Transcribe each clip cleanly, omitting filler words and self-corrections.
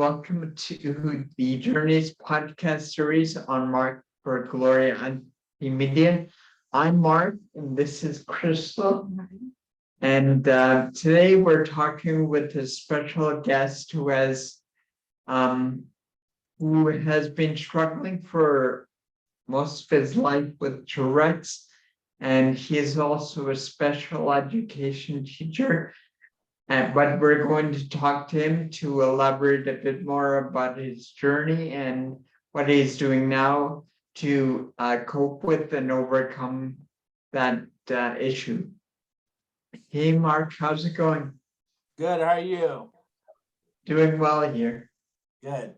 welcome to the Journeys podcast series on Mark for Gloria and the Media. I'm Mark, and this is Crystal. And today we're talking with a special guest who has been struggling for most of his life with Tourette's, and he is also a special education teacher. But we're going to talk to him to elaborate a bit more about his journey and what he's doing now to cope with and overcome that issue. Hey, Mark, how's it going? Good. How are you? Doing well here. Good.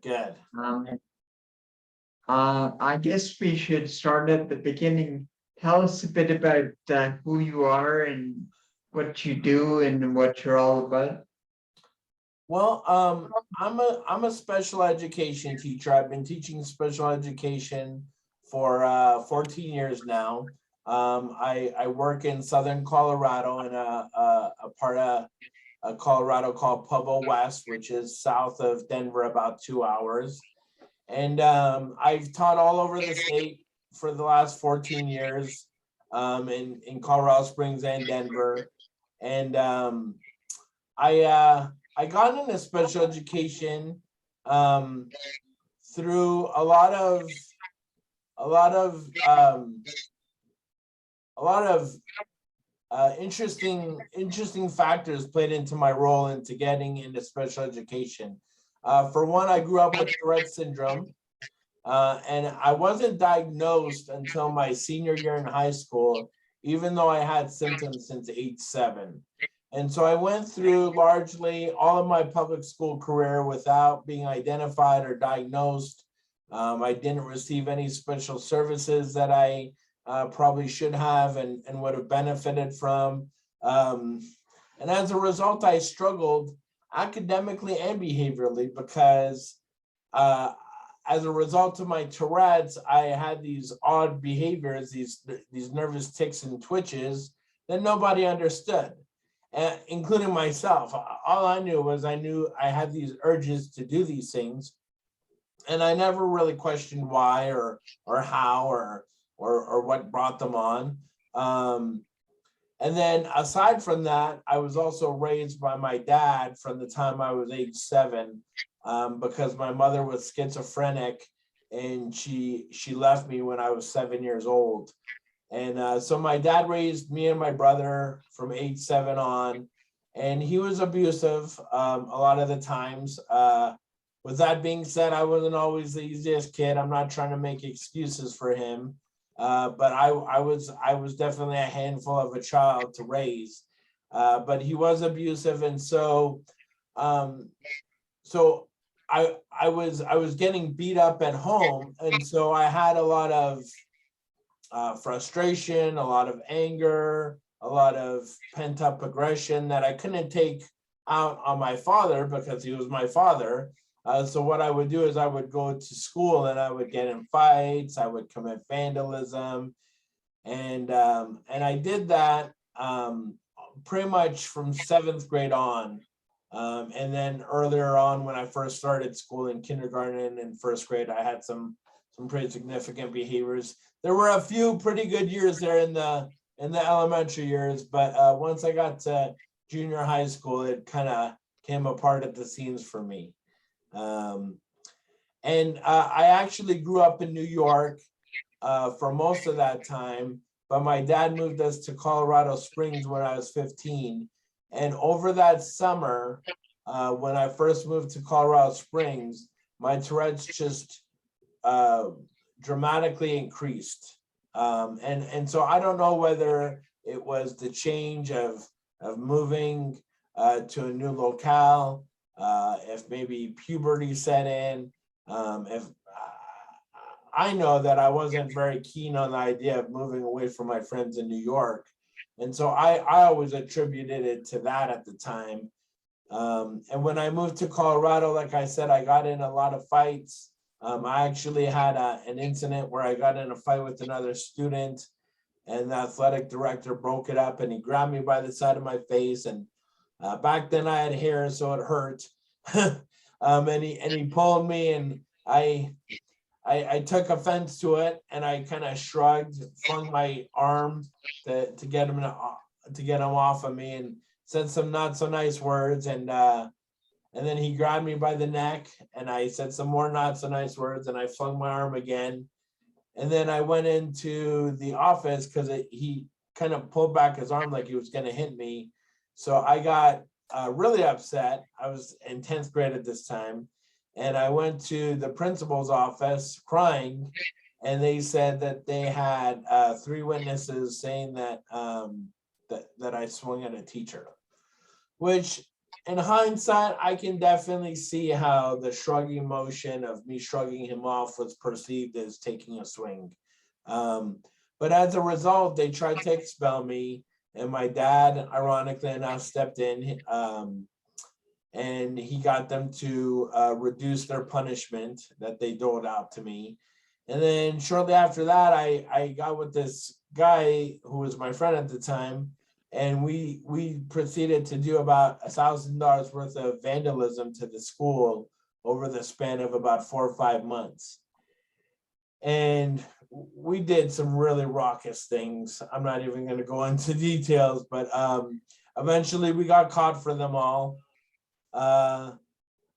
I guess we should start at the beginning. Tell us a bit about who you are and what you do and what you're all about. Well, I'm a special education teacher. I've been teaching special education for 14 years now. I work in Southern Colorado in a part of Colorado called Pueblo West, which is south of Denver, about 2 hours. And I've taught all over the state for the last 14 years in Colorado Springs and Denver. And I got into special education through a lot of interesting factors played into my role into getting into special education. For one, I grew up with Tourette's syndrome, and I wasn't diagnosed until my senior year in high school, even though I had symptoms since age 7. And so I went through largely all of my public school career without being identified or diagnosed. I didn't receive any special services that I probably should have and would have benefited from. And as a result, I struggled academically and behaviorally because as a result of my Tourette's, I had these odd behaviors, these nervous tics and twitches that nobody understood, including myself. All I knew was I had these urges to do these things, and I never really questioned why or how or what brought them on. And then aside from that, I was also raised by my dad from the time I was age 7, because my mother was schizophrenic and she left me when I was 7 years old. And so my dad raised me and my brother from age 7 on, and he was abusive a lot of the times. With that being said, I wasn't always the easiest kid. I'm not trying to make excuses for him. But I was definitely a handful of a child to raise, but he was abusive, and so I was getting beat up at home, and so I had a lot of frustration, a lot of anger, a lot of pent up aggression that I couldn't take out on my father because he was my father. So what I would do is I would go to school and I would get in fights. I would commit vandalism, and I did that pretty much from 7th grade on. And then earlier on, when I first started school in kindergarten and 1st grade, I had some pretty significant behaviors. There were a few pretty good years there in the elementary years, but once I got to junior high school, it kind of came apart at the seams for me. I actually grew up in New York for most of that time, but my dad moved us to Colorado Springs when I was 15. And over that summer, when I first moved to Colorado Springs, my Tourette's just dramatically increased. And so I don't know whether it was the change of moving to a new locale, if maybe puberty set in, if I know that I wasn't very keen on the idea of moving away from my friends in New York. And so I always attributed it to that at the time. And when I moved to Colorado, like I said, I got in a lot of fights. I actually had an incident where I got in a fight with another student, and the athletic director broke it up and he grabbed me by the side of my face. And back then I had hair, so it hurt. And he pulled me, and I took offense to it, and I kind of shrugged, flung my arm to get him off of me, and said some not so nice words, and then he grabbed me by the neck, and I said some more not so nice words, and I flung my arm again, and then I went into the office because he kind of pulled back his arm like he was going to hit me, so I got really upset. I was in 10th grade at this time. And I went to the principal's office crying, and they said that they had 3 witnesses saying that that I swung at a teacher, which in hindsight, I can definitely see how the shrugging motion of me shrugging him off was perceived as taking a swing. But as a result, they tried to expel me, and my dad, ironically enough, stepped in. And he got them to reduce their punishment that they doled out to me. And then shortly after that, I got with this guy who was my friend at the time, and we proceeded to do about $1,000 worth of vandalism to the school over the span of about 4 or 5 months. And we did some really raucous things. I'm not even going to go into details, but eventually we got caught for them all.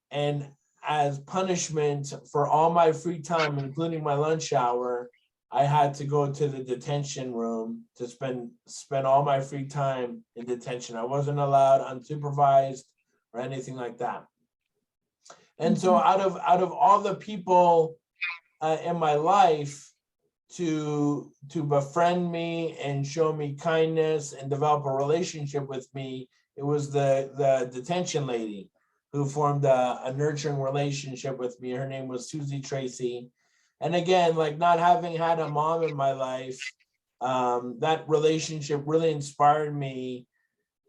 And as punishment for all my free time, including my lunch hour, I had to go to the detention room to spend all my free time in detention. I wasn't allowed unsupervised or anything like that. And so out of all the people in my life to befriend me and show me kindness and develop a relationship with me, it was the detention lady who formed a nurturing relationship with me. Her name was Susie Tracy. And again, like not having had a mom in my life, that relationship really inspired me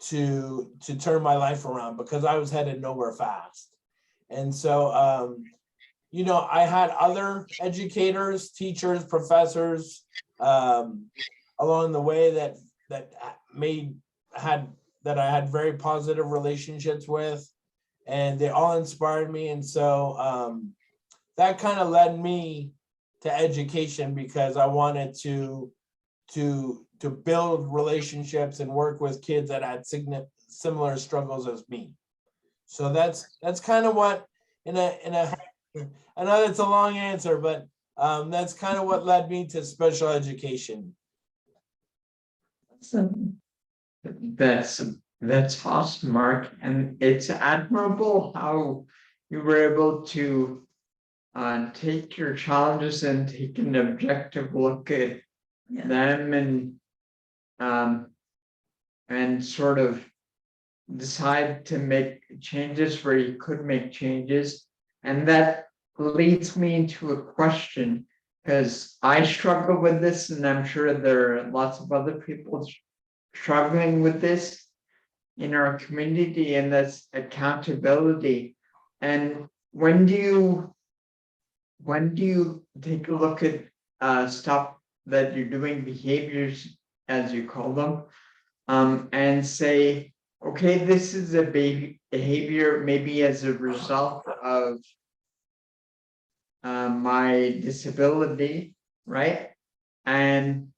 to turn my life around because I was headed nowhere fast. And so, I had other educators, teachers, professors along the way that I had very positive relationships with, and they all inspired me. And so that kind of led me to education because I wanted to build relationships and work with kids that had similar struggles as me. So that's kind of what I know it's a long answer, but that's kind of what led me to special education. That's awesome, Mark, and it's admirable how you were able to take your challenges and take an objective look at them and sort of decide to make changes where you could make changes. And that leads me into a question, because I struggle with this, and I'm sure there are lots of other people struggling with this in our community, and that's accountability. And when do you take a look at stuff that you're doing, behaviors as you call them, and say, okay, this is a behavior maybe as a result of my disability, right? And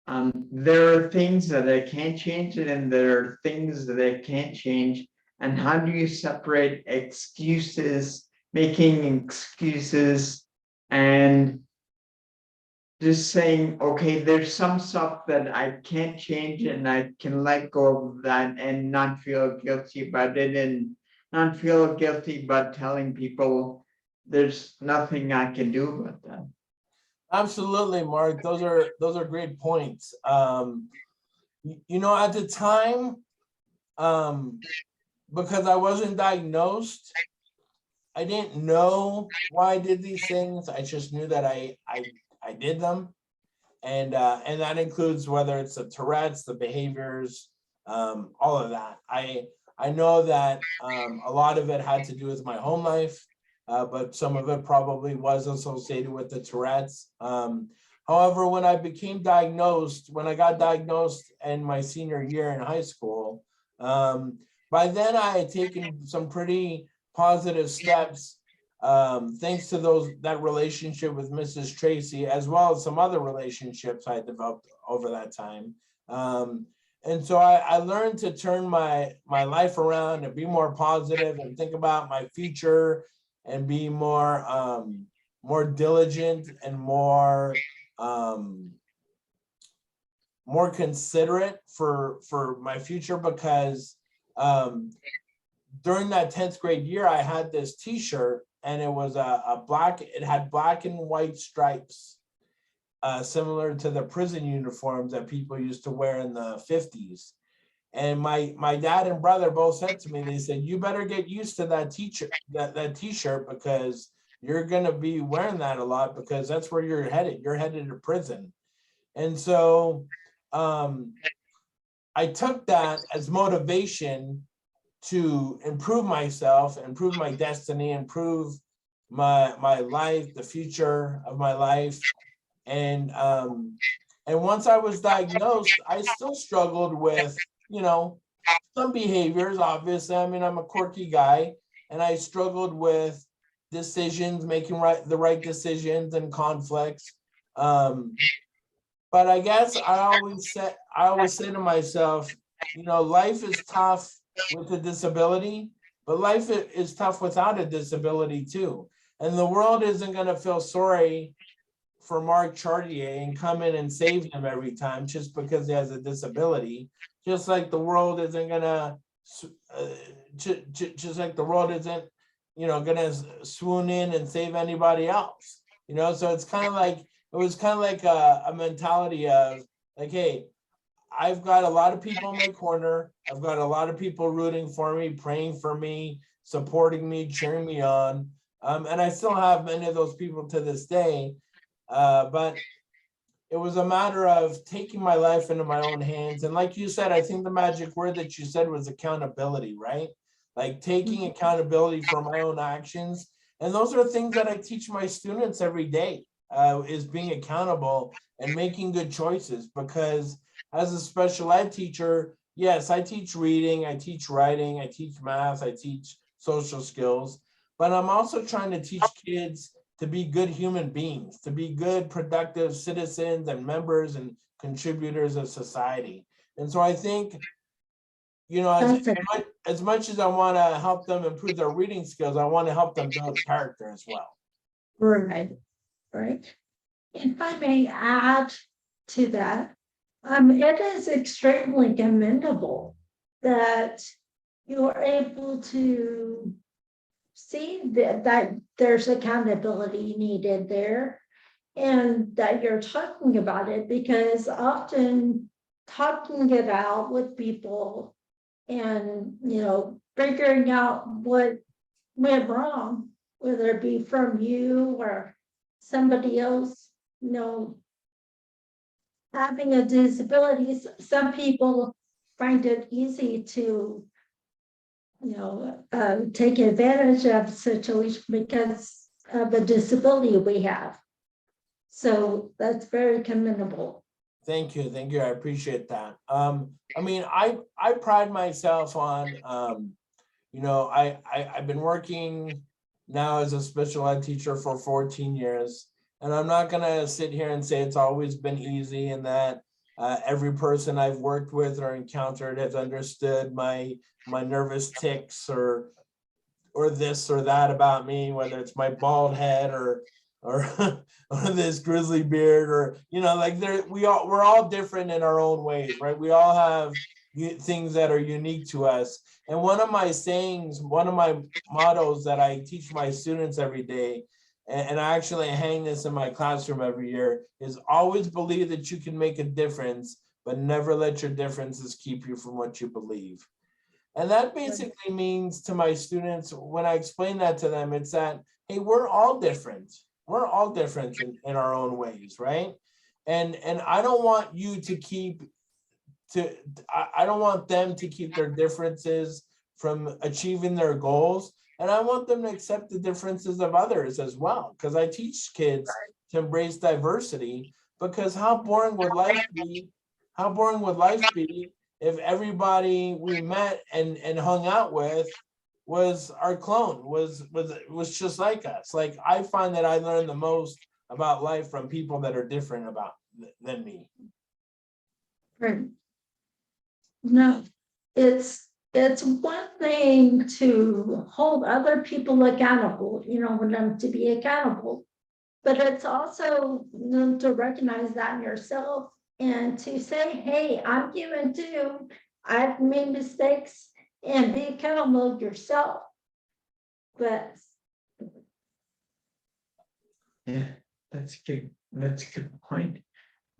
there are things that I can't change, and there are things that I can't change. And how do you separate excuses, making excuses, and just saying, okay, there's some stuff that I can't change and I can let go of that and not feel guilty about it, and not feel guilty about telling people there's nothing I can do about that. Absolutely, Mark. Those are great points. At the time, because I wasn't diagnosed, I didn't know why I did these things. I just knew that I did them, and that includes whether it's the Tourette's, the behaviors, all of that. I know that a lot of it had to do with my home life. But some of it probably was associated with the Tourette's. However, when I got diagnosed in my senior year in high school, by then I had taken some pretty positive steps, thanks to that relationship with Mrs. Tracy, as well as some other relationships I developed over that time. And so I learned to turn my life around and be more positive and think about my future and be more more diligent and more considerate for my future, because during that 10th grade year, I had this t-shirt, and it was it had black and white stripes, similar to the prison uniforms that people used to wear in the 50s. And my dad and brother both said to me, they said, you better get used to that that t-shirt, because you're going to be wearing that a lot, because that's where you're headed. You're headed to prison. And so I took that as motivation to improve myself, improve my destiny, improve my life, the future of my life. And once I was diagnosed, I still struggled with, some behaviors, obviously. I mean, I'm a quirky guy, and I struggled with decisions, making the right decisions and conflicts. But I guess I always say to myself, life is tough with a disability, but life is tough without a disability too. And the world isn't going to feel sorry for Mark Chartier and come in and save him every time just because he has a disability. Just like the world isn't going to, just like the world isn't, going to swoon in and save anybody else. So it's kind of like, it was kind of like a mentality of like, hey, I've got a lot of people in my corner. I've got a lot of people rooting for me, praying for me, supporting me, cheering me on. And I still have many of those people to this day. But it was a matter of taking my life into my own hands. And like you said, I think the magic word that you said was accountability, right? Like taking accountability for my own actions. And those are things that I teach my students every day, is being accountable and making good choices. Because as a special ed teacher, yes, I teach reading, I teach writing, I teach math, I teach social skills, but I'm also trying to teach kids to be good human beings, to be good, productive citizens and members and contributors of society. And so I think, as much as I want to help them improve their reading skills, I want to help them build character as well. Right, right. If I may add to that, it is extremely commendable that you're able to see that there's accountability needed there, and that you're talking about it, because often talking it out with people and figuring out what went wrong, whether it be from you or somebody else, having a disability, some people find it easy to take advantage of the situation because of the disability we have. So that's very commendable. Thank you. I appreciate that. I mean, I pride myself on, I've been working now as a special ed teacher for 14 years, and I'm not gonna sit here and say it's always been easy, and that every person I've worked with or encountered has understood my nervous tics or this or that about me, whether it's my bald head or this grizzly beard, or we're all different in our own ways, right? We all have things that are unique to us. And one of my sayings, one of my mottos that I teach my students every day, and I actually hang this in my classroom every year, is always believe that you can make a difference, but never let your differences keep you from what you believe. And that basically means to my students, when I explain that to them, it's that, hey, we're all different. We're all different in our own ways, right? And I don't want you I don't want them to keep their differences from achieving their goals. And I want them to accept the differences of others as well. Because I teach kids to embrace diversity, because how boring would life be? How boring would life be if everybody we met and hung out with was our clone, was just like us. Like, I find that I learn the most about life from people that are different than me. Right. No, it's one thing to hold other people accountable, for them to be accountable. But it's also to recognize that in yourself and to say, hey, I'm human too. I've made mistakes, and be accountable yourself. But Yeah, that's good. That's a good point.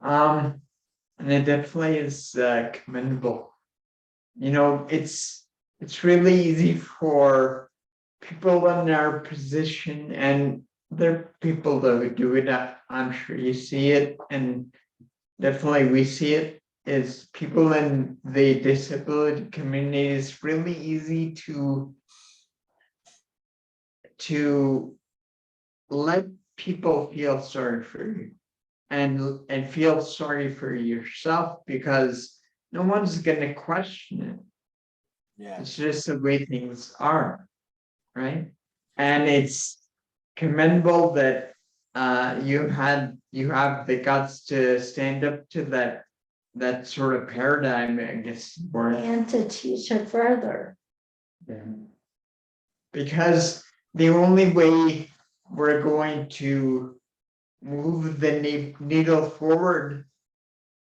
And it definitely is commendable. It's really easy for people in our position, and there are people that do it. I'm sure you see it, and definitely we see it. Is people in the disability community, it's really easy to let people feel sorry for you, and feel sorry for yourself, because no one's going to question it. Yeah. It's just the way things are, right? And it's commendable that you have the guts to stand up to that sort of paradigm, I guess. and to teach it further. Because the only way we're going to move the needle forward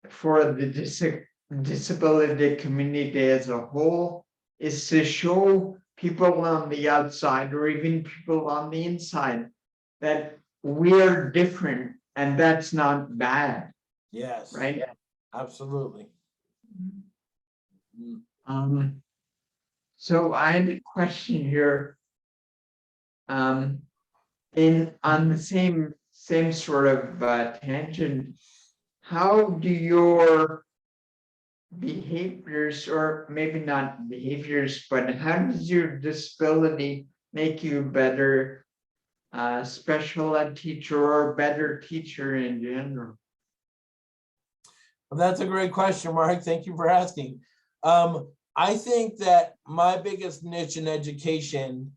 for the disability community as a whole is to show people on the outside, or even people on the inside, that we're different, and that's not bad. Yes. Right. Absolutely. So I had a question here. On the same sort of tangent, how do your behaviors, or maybe not behaviors, but how does your disability make you better special ed teacher, or better teacher in general? Well, that's a great question, Mark. Thank you for asking. I think that my biggest niche in education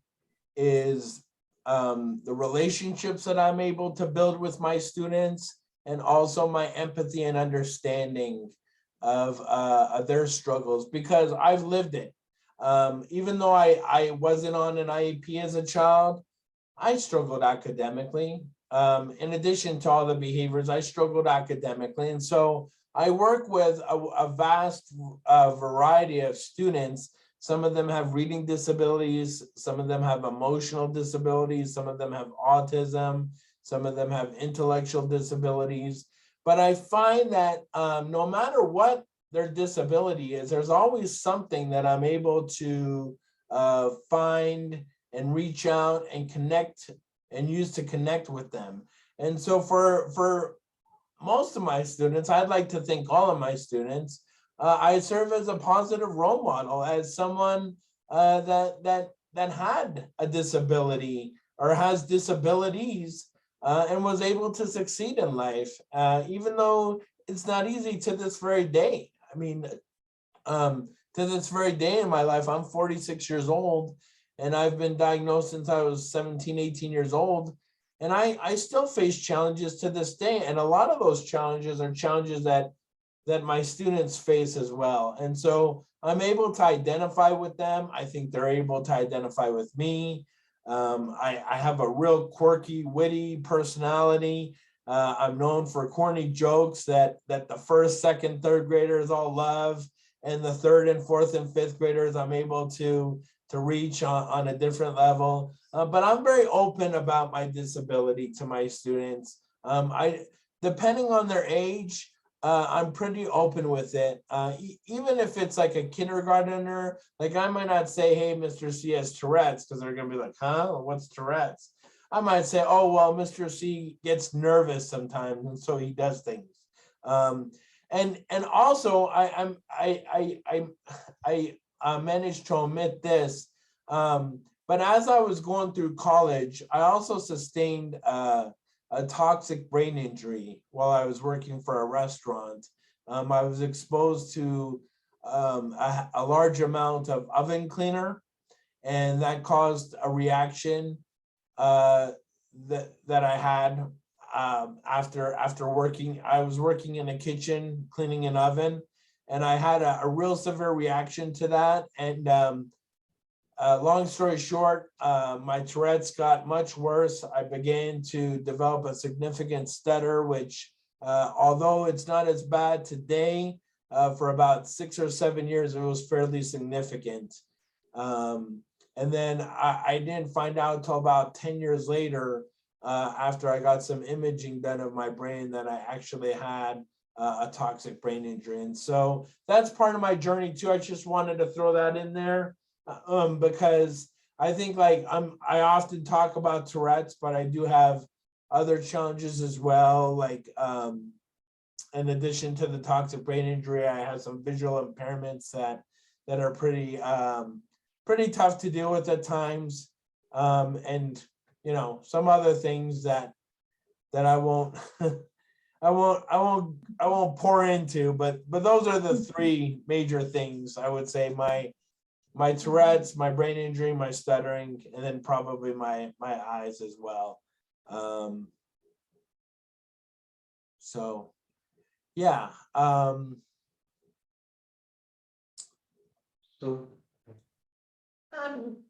is the relationships that I'm able to build with my students, and also my empathy and understanding of their struggles, because I've lived it. Even though I wasn't on an IEP as a child, I struggled academically. In addition to all the behaviors, I struggled academically. And so I work with a vast variety of students. Some of them have reading disabilities, some of them have emotional disabilities, some of them have autism, some of them have intellectual disabilities. But I find that no matter what their disability is, there's always something that I'm able to find and reach out and connect and use to connect with them. And so for most of my students, I'd like to think all of my students, I serve as a positive role model, as someone that had a disability or has disabilities and was able to succeed in life, even though it's not easy to this very day. I mean, to this very day in my life, I'm 46 years old, and I've been diagnosed since I was 17, 18 years old. And I still face challenges to this day. And a lot of those challenges are challenges that my students face as well. And so I'm able to identify with them. I think they're able to identify with me. I have a real quirky, witty personality. I'm known for corny jokes that the first, second, third graders all love. And the third and fourth and fifth graders, I'm able to reach on a different level. But I'm very open about my disability to my students. Depending on their age, I'm pretty open with it. Even if it's like a kindergartner, like I might not say, hey, Mr. C has Tourette's, because they're gonna be like, huh, what's Tourette's? I might say, oh, well, Mr. C gets nervous sometimes, and so he does things. And also I managed to omit this, but as I was going through college, I also sustained a toxic brain injury while I was working for a restaurant. I was exposed to a large amount of oven cleaner, and that caused a reaction that I had after working. I was working in a kitchen cleaning an oven, and I had a real severe reaction to that. And long story short, my Tourette's got much worse. I began to develop a significant stutter, which although it's not as bad today, for about 6 or 7 years, it was fairly significant. And then I didn't find out until about 10 years later, after I got some imaging done of my brain, that I actually had a toxic brain injury. And so that's part of my journey too. I just wanted to throw that in there because I think I often talk about Tourette's, but I do have other challenges as well. Like in addition to the toxic brain injury, I have some visual impairments that are pretty tough to deal with at times, and some other things that I won't I won't pour into, but those are the three major things I would say: my Tourette's, my brain injury, my stuttering, and then probably my eyes as well. So yeah. So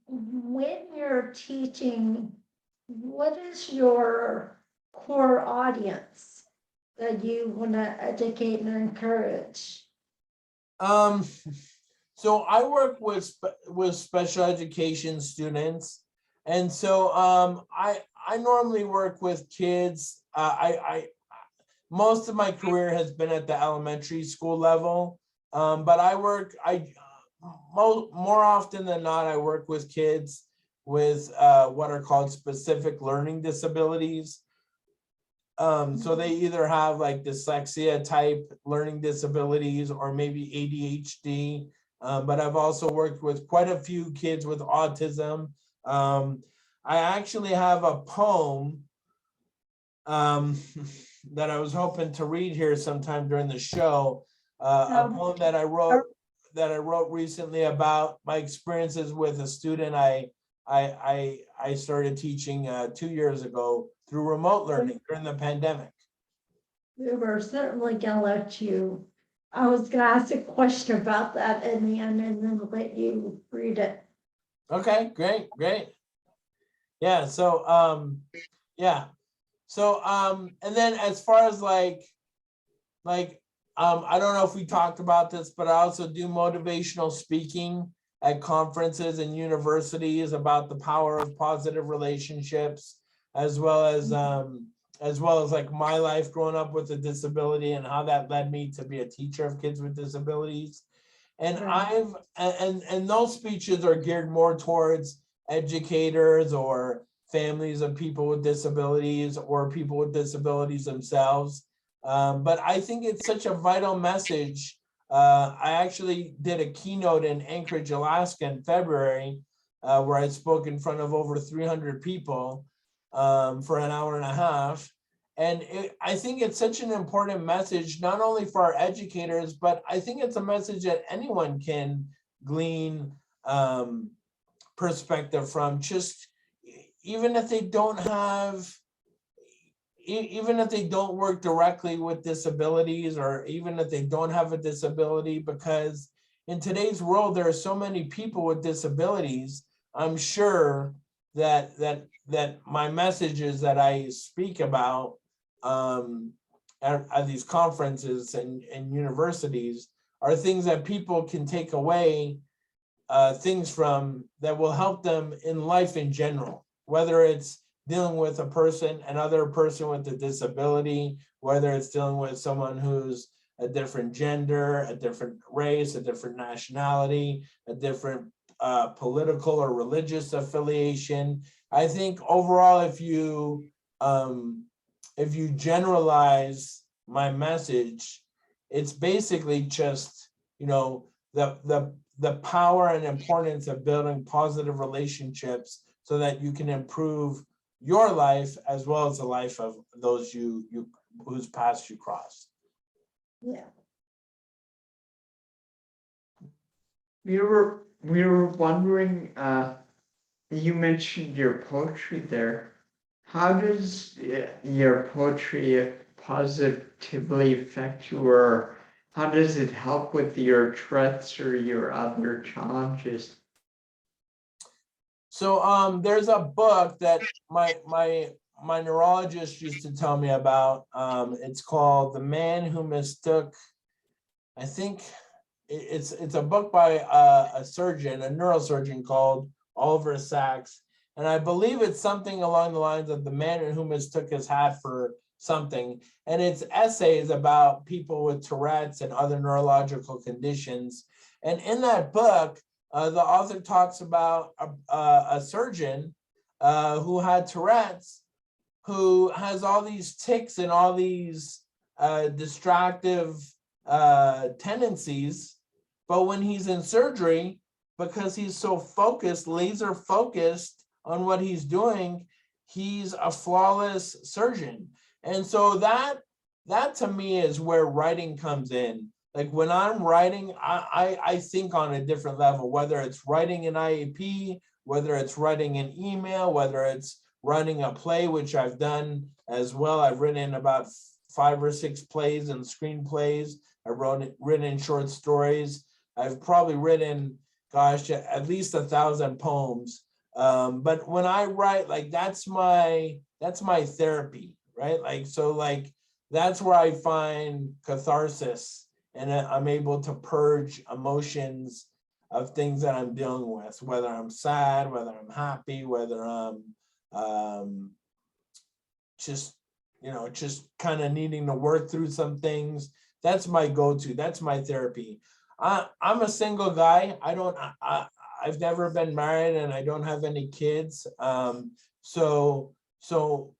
when you're teaching, what is your core audience that you want to educate and encourage? So I work with special education students, and so I normally work with kids. I most of my career has been at the elementary school level, but more often than not, I work with kids with what are called specific learning disabilities. So they either have like dyslexia type learning disabilities or maybe ADHD, but I've also worked with quite a few kids with autism. I actually have a poem that I was hoping to read here sometime during the show, a poem that I wrote recently about my experiences with a student I started teaching 2 years ago through remote learning during the pandemic. We were certainly gonna let you, I was gonna ask a question about that in the end and then let you read it. Okay, great. Yeah, so and then as far as I don't know if we talked about this, but I also do motivational speaking at conferences and universities about the power of positive relationships, as well as like my life growing up with a disability and how that led me to be a teacher of kids with disabilities. And Right. and those speeches are geared more towards educators or families of people with disabilities or people with disabilities themselves. But I think it's such a vital message. I actually did a keynote in Anchorage, Alaska in February, where I spoke in front of over 300 people for an hour and a half. And I think it's such an important message, not only for our educators, but I think it's a message that anyone can glean perspective from, just even if they don't work directly with disabilities, or even if they don't have a disability, because in today's world, there are so many people with disabilities. I'm sure that my messages that I speak about at these conferences and universities are things that people can take away, things from that will help them in life in general, whether it's dealing with another person with a disability, whether it's dealing with someone who's a different gender, a different race, a different nationality, a different political or religious affiliation. I think overall, if you generalize my message, it's basically just, the power and importance of building positive relationships so that you can improve your life as well as the life of those whose paths you cross. Yeah. you were we were wondering, you mentioned your poetry there. How does your poetry positively affect you, or how does it help with your Tourette's or your other challenges? So there's a book that my neurologist used to tell me about. It's called The Man Who Mistook, I think it's a book by a surgeon, a neurosurgeon called Oliver Sacks. And I believe it's something along the lines of the man who mistook his hat for something. And it's essays about people with Tourette's and other neurological conditions. And in that book, the author talks about a surgeon who had Tourette's, who has all these tics and all these distractive tendencies. But when he's in surgery, because he's so focused, laser focused on what he's doing, he's a flawless surgeon. And so that to me is where writing comes in. Like when I'm writing, I think on a different level, whether it's writing an IEP, whether it's writing an email, whether it's writing a play, which I've done as well. I've written about 5 or 6 plays and screenplays. I've written short stories. I've probably written, gosh, at least 1,000 poems. But when I write, like that's my therapy, right? Like, so like, that's where I find catharsis, and I'm able to purge emotions of things that I'm dealing with, whether I'm sad, whether I'm happy, whether I'm just kind of needing to work through some things. That's my go-to. That's my therapy. I'm a single guy. I've never been married, and I don't have any kids. So the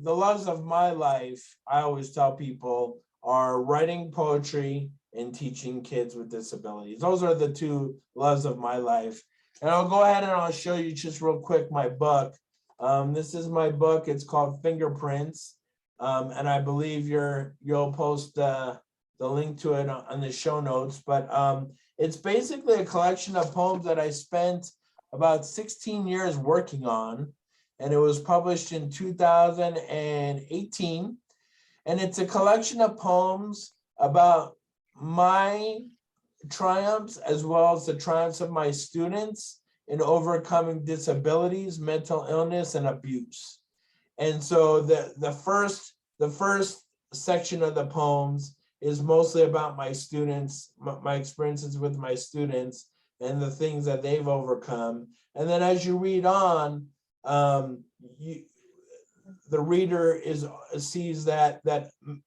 loves of my life, I always tell people, are writing poetry and teaching kids with disabilities. Those are the 2 loves of my life. And I'll go ahead and I'll show you just real quick my book. This is my book. It's called Fingerprints. And I believe you'll post the link to it on the show notes. But it's basically a collection of poems that I spent about 16 years working on. And it was published in 2018. And it's a collection of poems about my triumphs as well as the triumphs of my students in overcoming disabilities, mental illness, and abuse. And so the first section of the poems is mostly about my students, my experiences with my students, and the things that they've overcome. And then as you read on, the reader sees that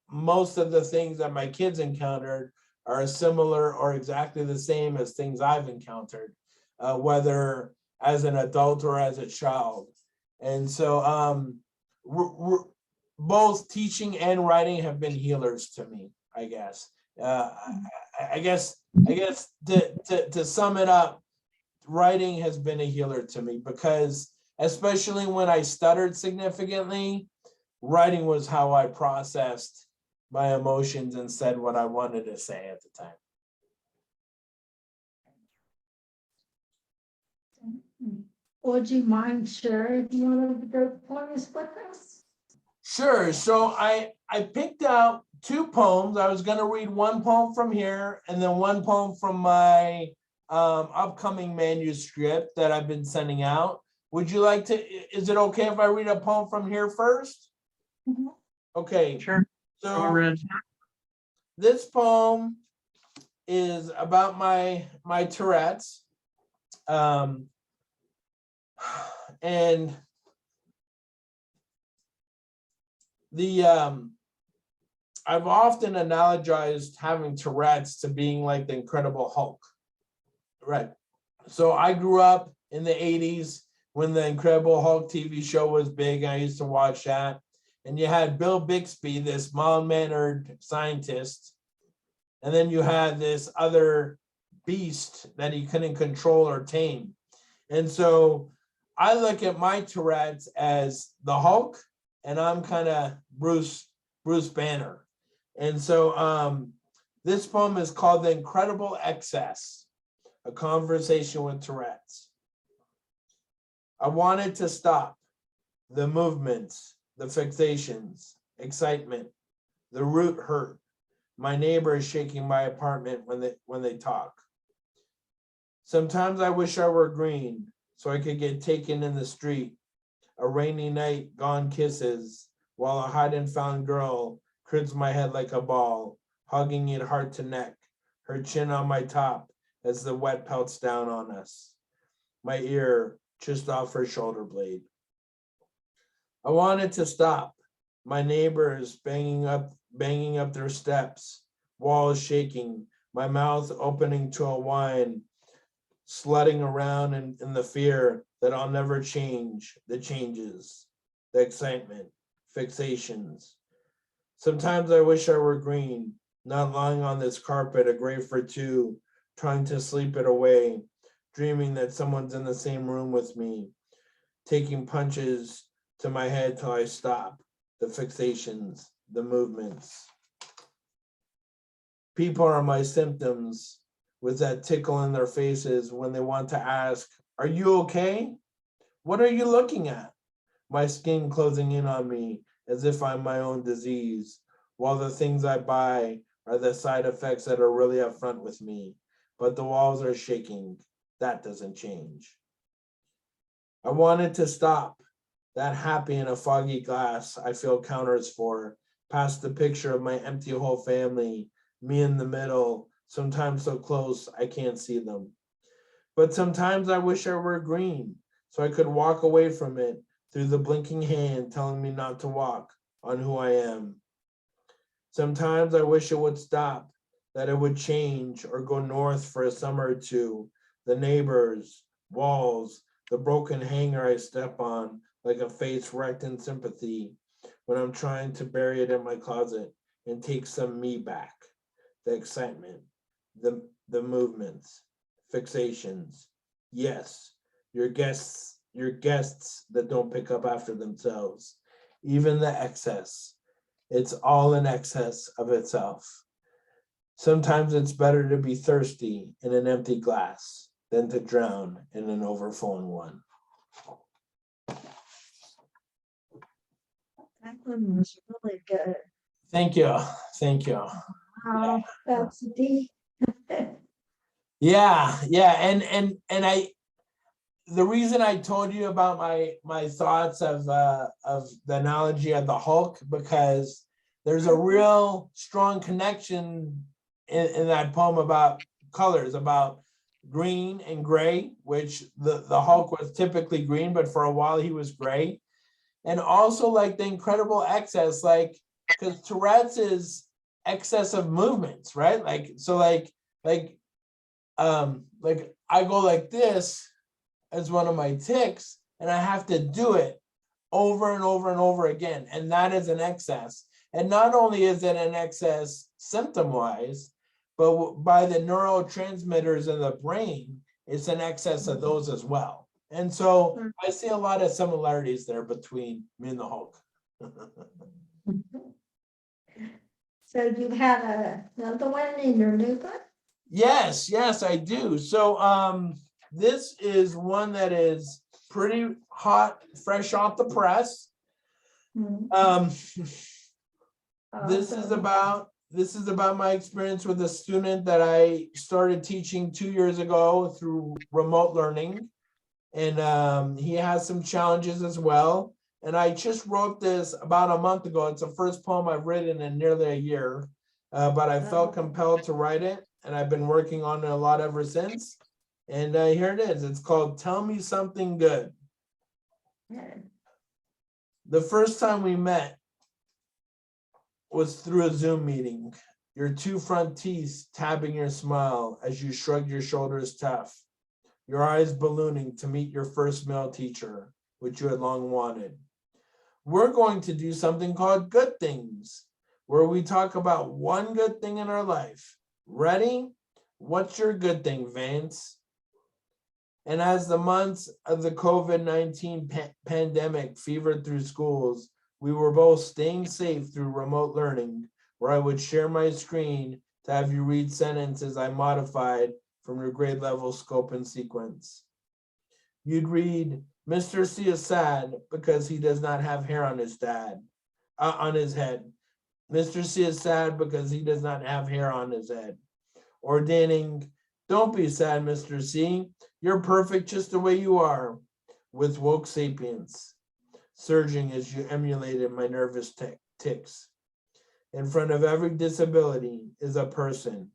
most of the things that my kids encountered are similar or exactly the same as things I've encountered, whether as an adult or as a child. And so both teaching and writing have been healers to me, I guess. I guess to sum it up, writing has been a healer to me, because especially when I stuttered significantly, writing was how I processed my emotions and said what I wanted to say at the time. Would you mind sharing one of the poems with us? Sure. So I picked out 2 poems. I was going to read one poem from here and then one poem from my upcoming manuscript that I've been sending out. Would you like to, is it okay if I read a poem from here first? Mm-hmm. Okay. Sure. So this poem is about my Tourette's. And I've often analogized having Tourette's to being like the Incredible Hulk, right? So I grew up in the 80s when the Incredible Hulk TV show was big. I used to watch that. And you had Bill Bixby, this mild-mannered scientist. And then you had this other beast that he couldn't control or tame. And so I look at my Tourette's as the Hulk, and I'm kind of Bruce Banner. And so this poem is called The Incredible Excess. a conversation with Tourette's. I wanted to stop the movements, the fixations, excitement, the root hurt. My neighbor is shaking my apartment when they talk. Sometimes I wish I were green so I could get taken in the street. A rainy night, gone kisses, while a hide and found girl cribs my head like a ball, hugging it heart to neck, her chin on my top as the wet pelts down on us. My ear just off her shoulder blade. I wanted to stop. My neighbors banging up their steps, walls shaking, my mouth opening to a whine, sledding around in the fear that I'll never change, the changes, the excitement, fixations. Sometimes I wish I were green, not lying on this carpet, a grave for two, trying to sleep it away, dreaming that someone's in the same room with me, taking punches to my head till I stop, the fixations, the movements. People are my symptoms, with that tickle in their faces when they want to ask, "Are you okay? What are you looking at?" My skin closing in on me as if I'm my own disease, while the things I buy are the side effects that are really upfront with me. But the walls are shaking. That doesn't change. I wanted to stop. That happy in a foggy glass I feel counters for, past the picture of my empty whole family, me in the middle, sometimes so close I can't see them. But sometimes I wish I were green, so I could walk away from it through the blinking hand telling me not to walk on who I am. Sometimes I wish it would stop, that it would change or go north for a summer or two. The neighbors, walls, the broken hanger I step on like a face wrecked in sympathy when I'm trying to bury it in my closet and take some me back. The excitement, the movements, fixations. Yes, your guests that don't pick up after themselves. Even the excess. It's all in excess of itself. Sometimes it's better to be thirsty in an empty glass than to drown in an overflowing one. That one was really good. Thank you. Thank you. Wow, that's deep. Yeah. And the reason I told you about my thoughts of the analogy of the Hulk, because there's a real strong connection in that poem about colors, about green and gray, which the Hulk was typically green, but for a while he was gray. And also like the incredible excess, like, because Tourette's is excess of movements, right? Like, so like I go like this as one of my tics, and I have to do it over and over and over again. And that is an excess. And not only is it an excess symptom-wise, but by the neurotransmitters in the brain, it's an excess of those as well. And so I see a lot of similarities there between me and the Hulk. So you had another one in your new book? Yes, I do. So this is one that is pretty hot, fresh off the press. This is about my experience with a student that I started teaching 2 years ago through remote learning. And he has some challenges as well. And I just wrote this about a month ago. It's the first poem I've written in nearly a year, but I felt compelled to write it. And I've been working on it a lot ever since. And here it is. It's called Tell Me Something Good. The first time we met was through a Zoom meeting. Your two front teeth tapping your smile as you shrugged your shoulders tough. Your eyes ballooning to meet your first male teacher, which you had long wanted. We're going to do something called Good Things, where we talk about one good thing in our life. Ready? What's your good thing, Vance? And as the months of the COVID-19 pandemic fevered through schools, we were both staying safe through remote learning, where I would share my screen to have you read sentences I modified from your grade level scope and sequence. You'd read, Mr. C is sad because he does not have hair on his on his head. Mr. C is sad because he does not have hair on his head. Ordaining, don't be sad, Mr. C. You're perfect just the way you are, with woke sapience surging as you emulated my nervous tics. In front of every disability is a person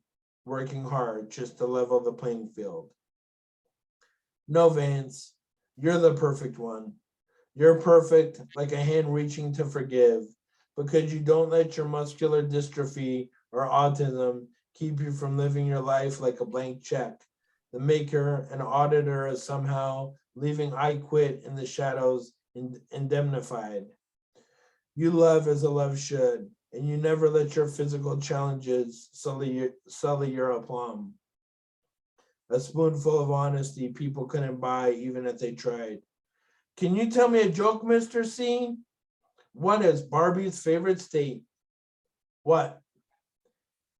working hard just to level the playing field. No, Vance, you're the perfect one. You're perfect like a hand reaching to forgive because you don't let your muscular dystrophy or autism keep you from living your life like a blank check. The maker and auditor is somehow leaving I quit in the shadows indemnified. You love as a love should, and you never let your physical challenges sully your aplomb. A spoonful of honesty people couldn't buy even if they tried. Can you tell me a joke, Mr. C? What is Barbie's favorite state? What?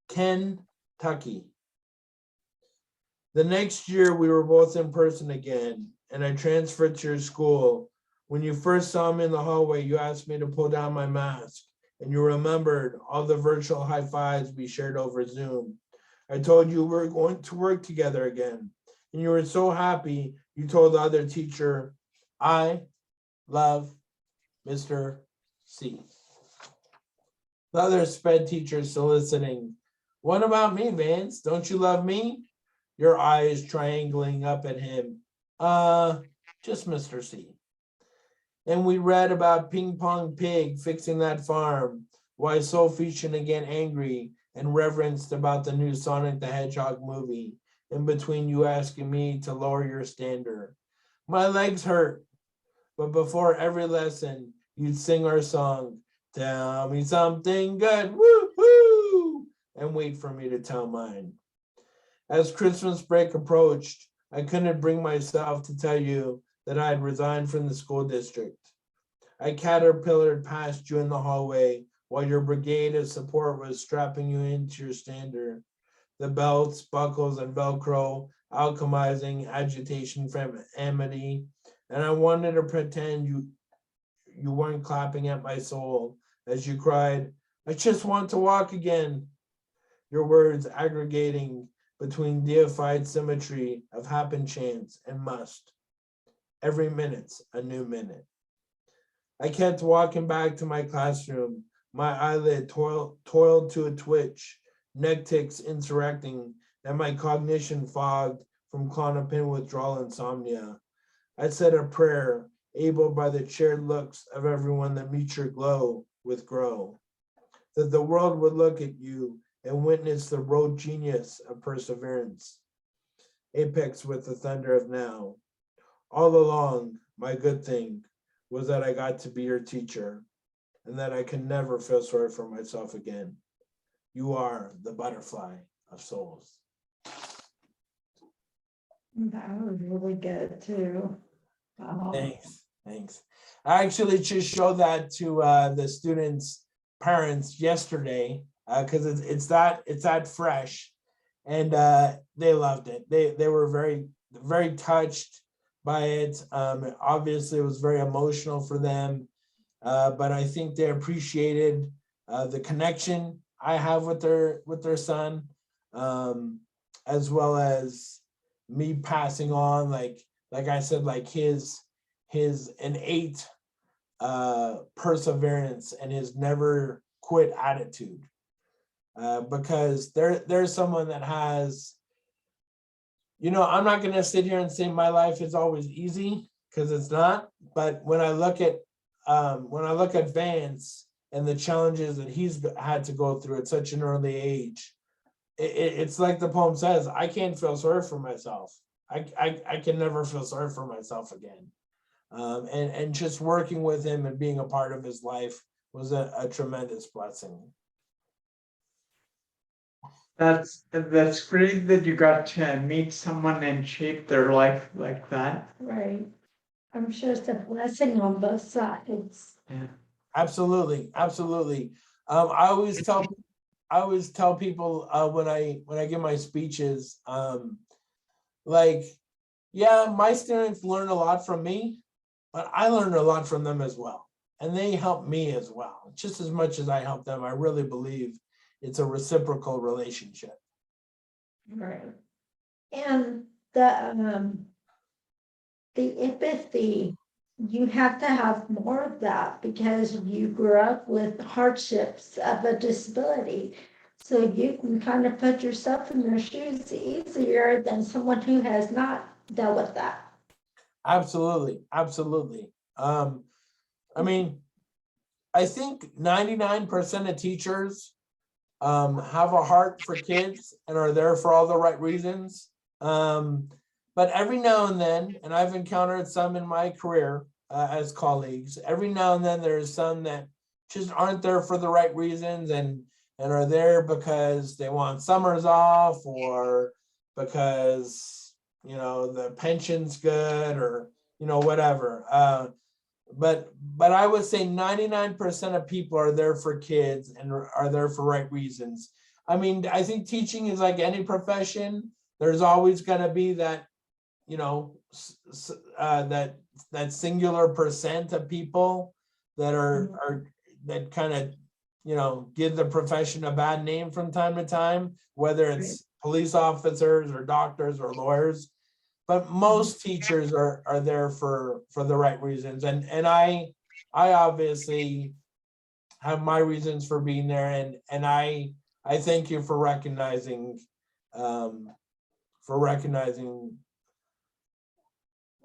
Kentucky. The next year we were both in person again, and I transferred to your school. When you first saw me in the hallway, you asked me to pull down my mask, and you remembered all the virtual high fives we shared over Zoom. I told you we were going to work together again, and you were so happy you told the other teacher, I love Mr. C. The other sped teacher soliciting, what about me, Vance? Don't you love me? Your eyes triangling up at him. Just Mr. C. And we read about Ping Pong Pig fixing that farm, why Sophie shouldn't get angry, and reverenced about the new Sonic the Hedgehog movie, in between you asking me to lower your standard. My legs hurt, but before every lesson, you'd sing our song, tell me something good, woo woo, and wait for me to tell mine. As Christmas break approached, I couldn't bring myself to tell you that I had resigned from the school district. I caterpillared past you in the hallway while your brigade of support was strapping you into your standard. The belts, buckles, and Velcro alchemizing agitation from amity, and I wanted to pretend you weren't clapping at my soul as you cried, I just want to walk again. Your words aggregating between deified symmetry of happen chance and must. Every minute's a new minute. I kept walking back to my classroom, my eyelid toiled to a twitch, neck tics insurrecting, and my cognition fogged from Klonopin withdrawal insomnia. I said a prayer, able by the shared looks of everyone that meets your glow with grow, that the world would look at you and witness the road genius of perseverance, apex with the thunder of now. All along, my good thing was that I got to be your teacher and that I can never feel sorry for myself again. You are the butterfly of souls. That was really good too. Wow. Thanks. I actually just showed that to the students' parents yesterday because it's that fresh, and they loved it. They were very touched by it. Obviously, it was very emotional for them, but I think they appreciated the connection I have with their son, as well as me passing on, like I said, like his innate perseverance and his never quit attitude, because there's someone that has, I'm not going to sit here and say my life is always easy because it's not, but when I look at Vance and the challenges that he's had to go through at such an early age, it's like the poem says, I can't feel sorry for myself. I can never feel sorry for myself again. And just working with him and being a part of his life was a tremendous blessing. That's great that you got to meet someone and shape their life like that. Right. I'm sure it's a blessing on both sides. Yeah. Absolutely. I always tell people when I give my speeches, like, yeah, my students learn a lot from me, but I learn a lot from them as well. And they help me as well, just as much as I help them. I really believe it's a reciprocal relationship. Right. And the empathy, you have to have more of that because you grew up with hardships of a disability. So you can kind of put yourself in their shoes easier than someone who has not dealt with that. Absolutely, absolutely. I mean, I think 99% of teachers have a heart for kids and are there for all the right reasons. But every now and then, and I've encountered some in my career as colleagues, every now and then there's some that just aren't there for the right reasons and are there because they want summers off or because, you know, the pension's good or, you know, whatever. But I would say 99% of people are there for kids and are there for right reasons. I mean, I think teaching is like any profession. There's always going to be that, you know, that singular percent of people that are that kind of, you know, give the profession a bad name from time to time, whether it's police officers or doctors or lawyers. But most teachers are there for the right reasons, and I obviously have my reasons for being there, and I thank you for recognizing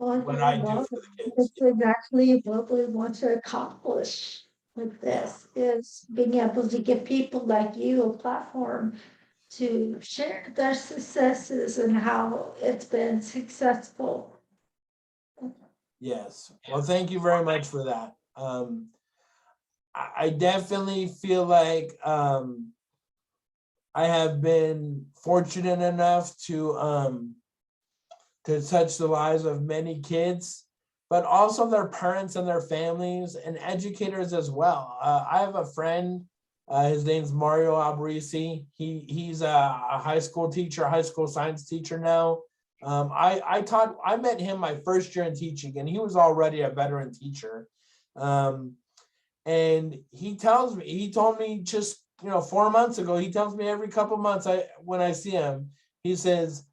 Well, what I do for the kids. it's exactly what we want to accomplish with this is being able to give people like you a platform to share their successes and how it's been successful. Yes. Well, thank you very much for that. I definitely feel like I have been fortunate enough to touch the lives of many kids, but also their parents and their families and educators as well. I have a friend, his name's Mario Albrisi. He's a high school teacher, high school science teacher now. I met him my first year in teaching, and he was already a veteran teacher. And he told me just, you know, 4 months ago, he tells me every couple months when I see him, he says,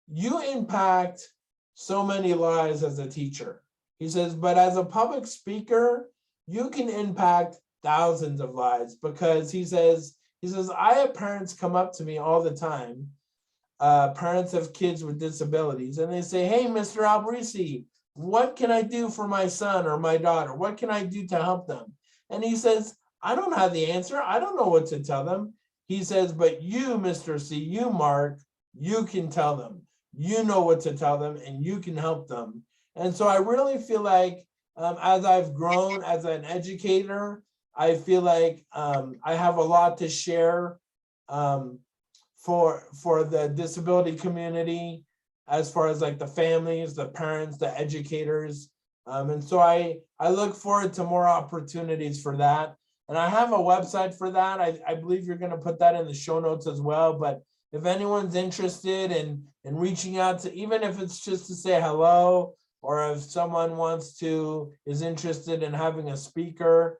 you impact so many lives as a teacher. He says, but as a public speaker, you can impact thousands of lives because he says, I have parents come up to me all the time, parents of kids with disabilities, and they say, hey, Mr. Albrisi, what can I do for my son or my daughter? What can I do to help them? And he says, I don't have the answer. I don't know what to tell them. He says, but you, Mr. C, you, Mark, you can tell them. You know what to tell them and you can help them. And so I really feel like as I've grown as an educator, I feel like I have a lot to share for the disability community, as far as like the families, the parents, the educators. And so I look forward to more opportunities for that. And I have a website for that. I believe you're going to put that in the show notes as well. But if anyone's interested in reaching out to, even if it's just to say hello, or if someone is interested in having a speaker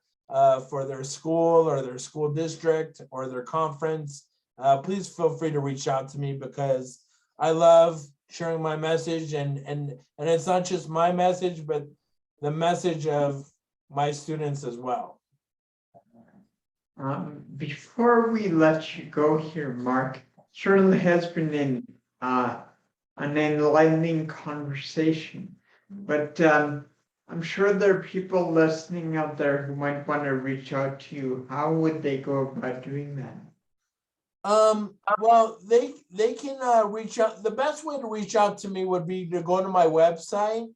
for their school or their school district or their conference, please feel free to reach out to me because I love sharing my message, and it's not just my message, but the message of my students as well. Before we let you go here, Mark, certainly has been an enlightening conversation, but I'm sure there are people listening out there who might want to reach out to you. How would they go about doing that? Well, they can reach out. The best way to reach out to me would be to go to my website,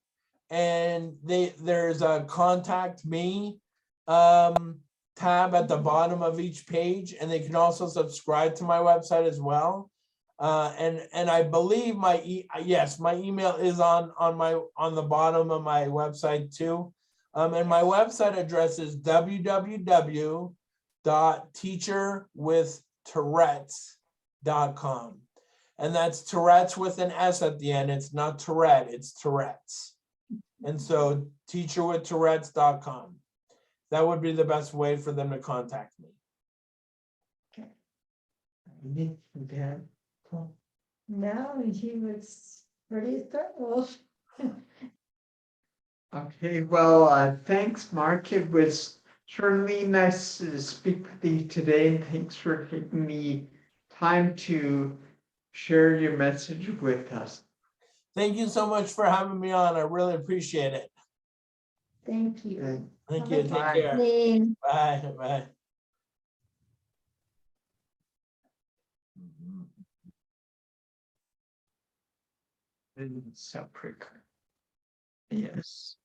and there's a contact me tab at the bottom of each page, and they can also subscribe to my website as well. And I believe my email is on the bottom of my website too. And my website address is www.teacherwithtourettes.com. And that's Tourette's with an S at the end. It's not Tourette, it's Tourette's. And so teacherwithtourettes.com. That would be the best way for them to contact me. No, he was pretty thorough. Okay, well, thanks, Mark. It was certainly nice to speak with you today, and thanks for taking the time to share your message with us. Thank you so much for having me on. I really appreciate it. Thank you. Thank Have you. a Take Bye. care. good evening. Bye. Bye. So pretty. Yes.